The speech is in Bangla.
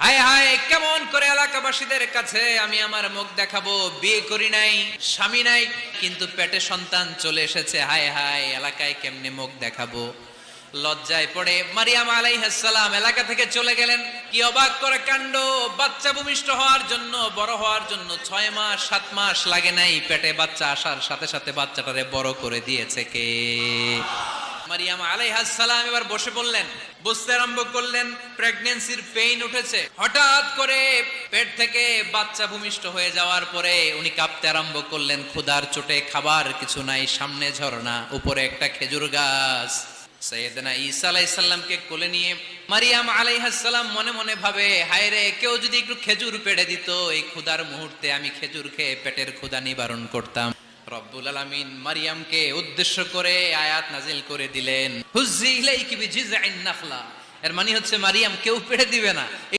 হায় হায়, কেমন করে এলাকাবাসীদের কাছে আমি আমার মুখ দেখাবো? বিয়ে করি নাই, স্বামী নাই, কিন্তু পেটে সন্তান চলে এসেছে। হায় হায়, এলাকায় কেমনে মুখ দেখাবো? লজ্জায় পড়ে মারিয়াম আলাইহিস সালাম এলাকা থেকে চলে গেলেন। কি অবাক করে কাণ্ড! বাচ্চা ভূমিষ্ঠ হওয়ার জন্য, বড় হওয়ার জন্য 6 মাস 7 মাস লাগে নাই, পেটে বাচ্চা আসার সাথে সাথে বাচ্চাটারে বড় করে দিয়েছে কে? মারিয়াম আলাইহিস সালাম এবার বসে পড়লেন, বুঝতে আরম্ভ করলেন প্রেগন্যান্সির পেইন উঠেছে। হঠাৎ করে পেট থেকে বাচ্চা ভূমিষ্ঠ হয়ে যাওয়ার পরে উনি কাঁপতে আরম্ভ করলেন। ক্ষুধার চোটে খাবার কিছু নাই, সামনে ঝর্ণা, উপরে একটা খেজুর গাছ। সাইয়েদনা ঈসা আলাইহিস সালামকে কোলে নিয়ে মারিয়াম আলাইহিস সালাম মনে মনে ভাবে, হায় রে, কেউ যদি একটু খেজুর পেড়ে দিত, এই ক্ষুধার মুহূর্তে আমি খেজুর খেয়ে পেটের ক্ষুধা নিবারণ করতাম। রব্বুল আলামিন মারিয়ামকে উদ্দেশ্য করে আয়াত নাজিল করে দিলেন, হুজ্জি ইলাইকি বিজিযআইন নাখলা। এর মানে হচ্ছে মারিয়াম কেউ পেড়ে দিবে না।